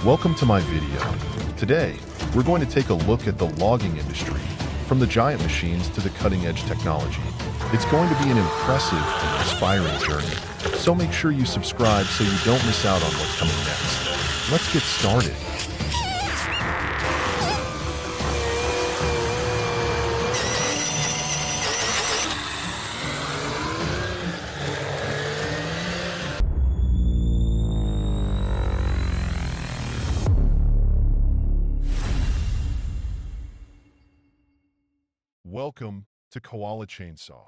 Welcome to my video. Today, we're going to take a look at the logging industry, from the giant machines to the cutting-edge technology. It's going to be an impressive and inspiring journey, so make sure you subscribe so you don't miss out on what's coming next. Let's get started. Welcome to Koala Chainsaw.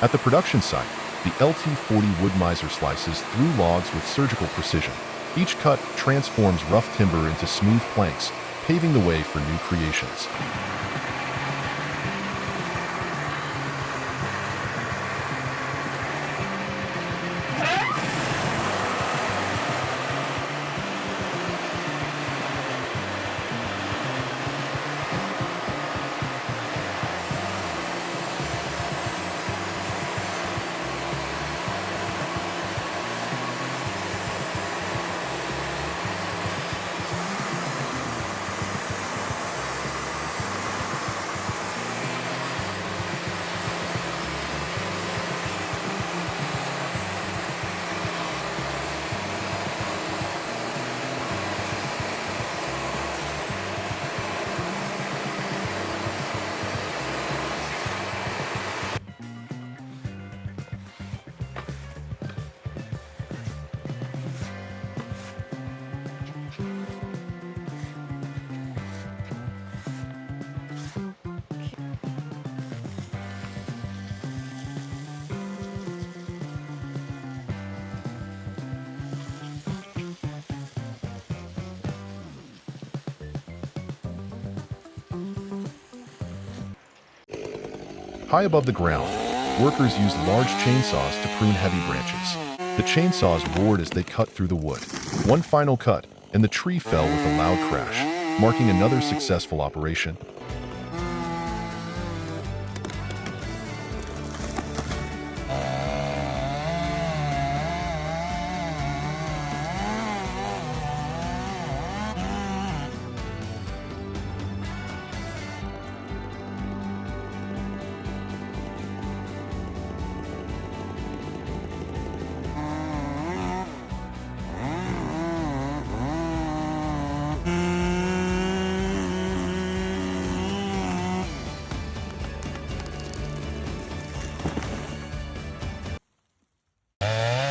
At the production site, the LT-40 wood miser slices through logs with surgical precision. Each cut transforms rough timber into smooth planks, paving the way for new creations. High above the ground, workers used large chainsaws to prune heavy branches. The chainsaws roared as they cut through the wood. One final cut, and the tree fell with a loud crash, marking another successful operation.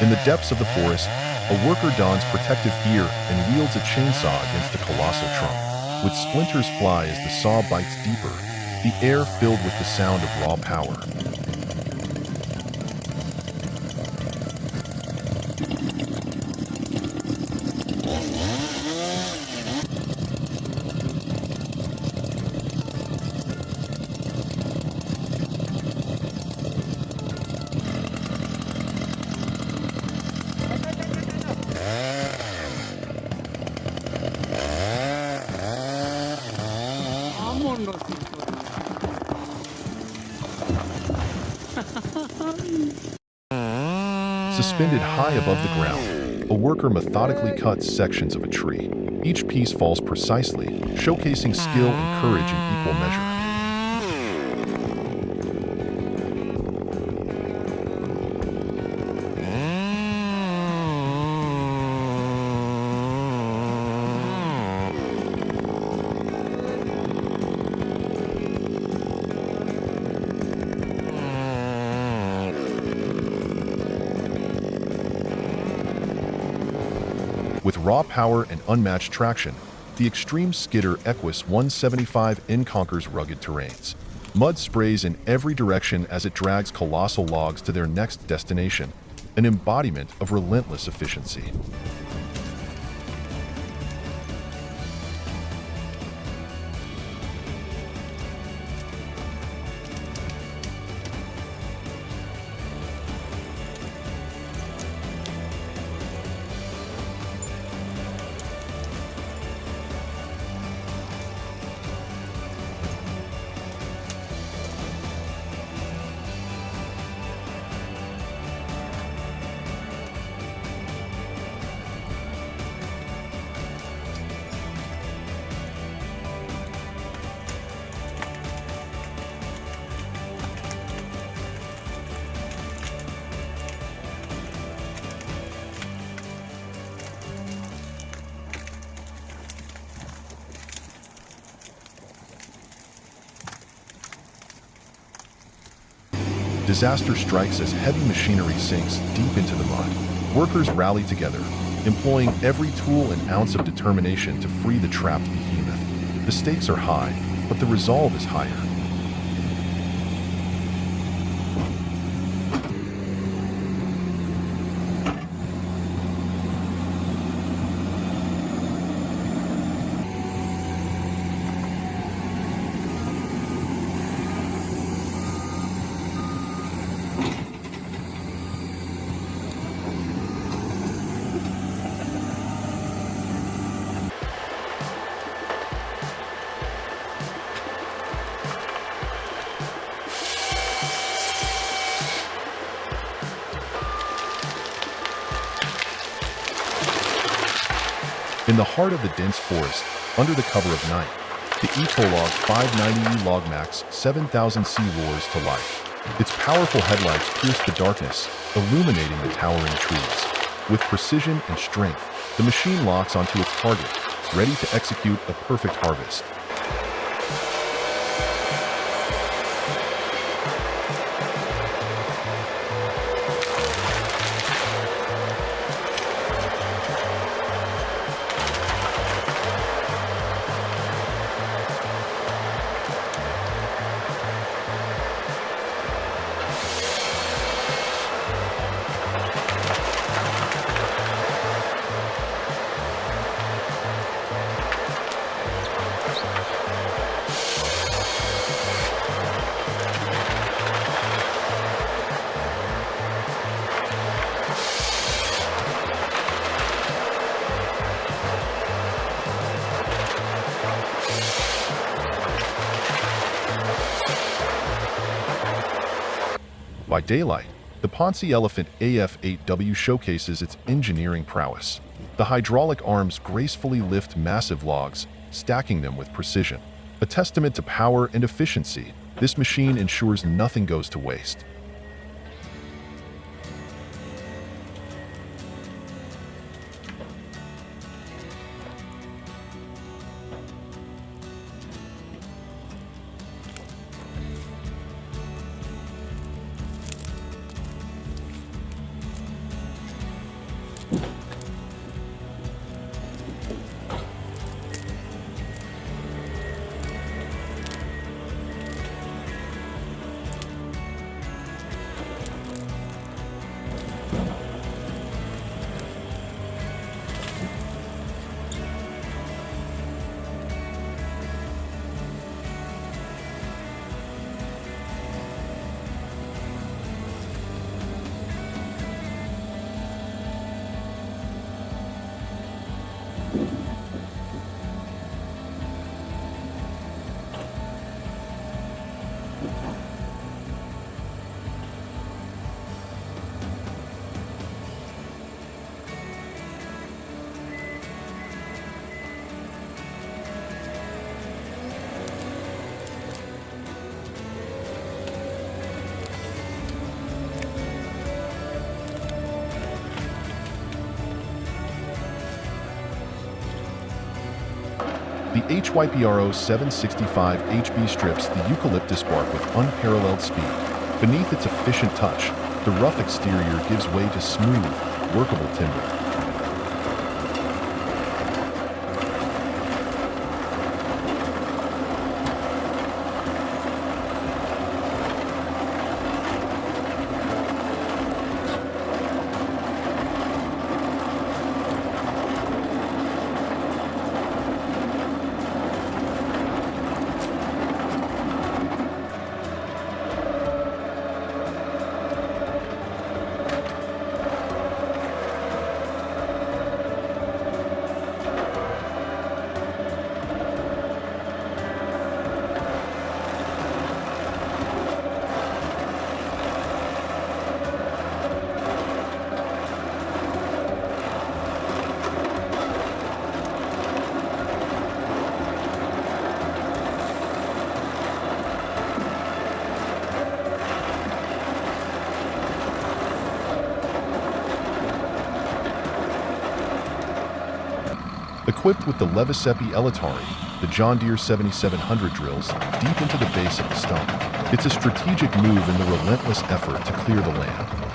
In the depths of the forest, a worker dons protective gear and wields a chainsaw against a colossal trunk. With splinters fly as the saw bites deeper, the air filled with the sound of raw power. Suspended high above the ground, a worker methodically cuts sections of a tree. Each piece falls precisely, showcasing skill and courage in equal measure. With raw power and unmatched traction, The extreme skidder Equus 175N conquers rugged terrains. Mud sprays in every direction as it drags colossal logs to their next destination, an embodiment of relentless efficiency. Disaster strikes as heavy machinery sinks deep into the mud. Workers rally together, employing every tool and ounce of determination to free the trapped behemoth. The stakes are high, but the resolve is higher. In the heart of the dense forest, under the cover of night, the Etolog 590E Log Max 7000C roars to life. Its powerful headlights pierce the darkness, illuminating the towering trees. With precision and strength, the machine locks onto its target, ready to execute a perfect harvest. By daylight, the Ponce Elephant AF-8W showcases its engineering prowess. The hydraulic arms gracefully lift massive logs, stacking them with precision. A testament to power and efficiency, this machine ensures nothing goes to waste. The HYPRO 765 HB strips the eucalyptus bark with unparalleled speed. Beneath its efficient touch, the rough exterior gives way to smooth, workable timber. Equipped with the Levisepi Elitari, the John Deere 7700 drills deep into the base of the stump. It's a strategic move in the relentless effort to clear the land.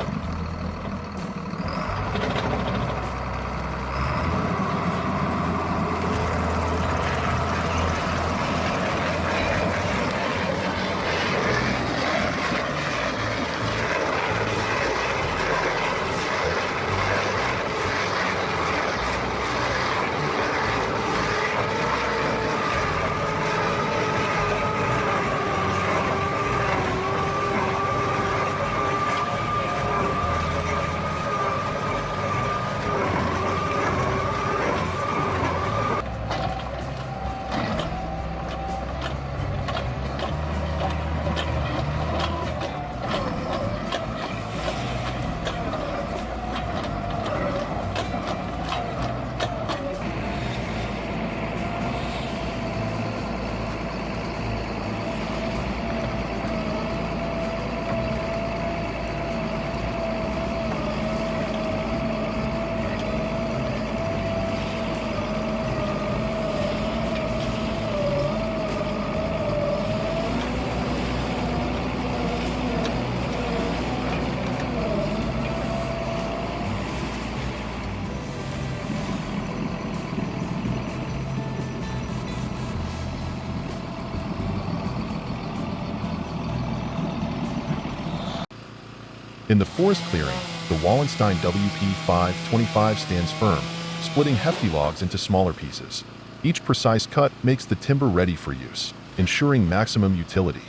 In the forest clearing, the Wallenstein WP525 stands firm, splitting hefty logs into smaller pieces. Each precise cut makes the timber ready for use, ensuring maximum utility.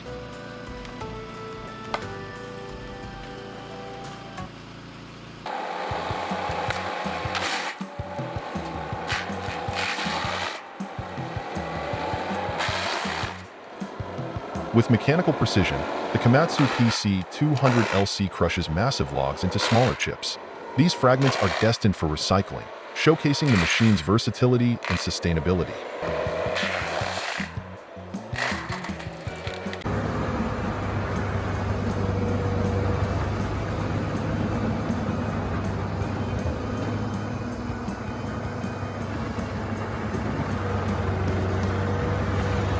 With mechanical precision, the Komatsu PC200LC crushes massive logs into smaller chips. These fragments are destined for recycling, showcasing the machine's versatility and sustainability.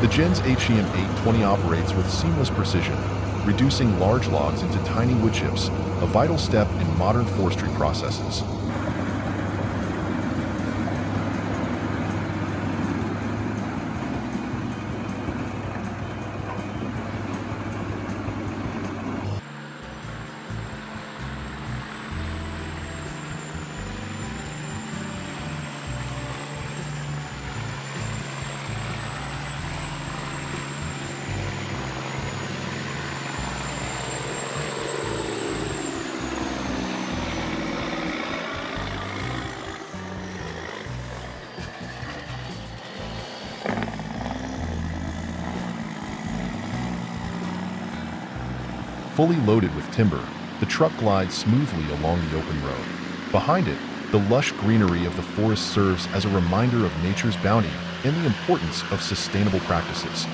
The Gen's HEM 820 operates with seamless precision, reducing large logs into tiny wood chips, a vital step in modern forestry processes. Fully loaded with timber, the truck glides smoothly along the open road. Behind it, the lush greenery of the forest serves as a reminder of nature's bounty and the importance of sustainable practices.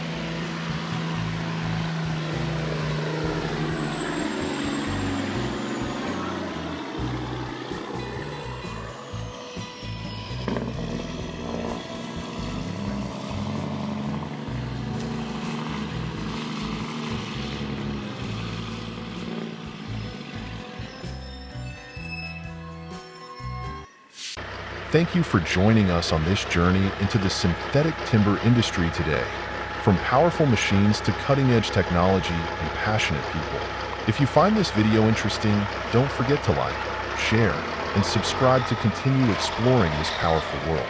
Thank you for joining us on this journey into the synthetic timber industry today. From powerful machines to cutting-edge technology and passionate people. If you find this video interesting, don't forget to like, share, and subscribe to continue exploring this powerful world.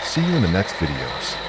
See you in the next videos.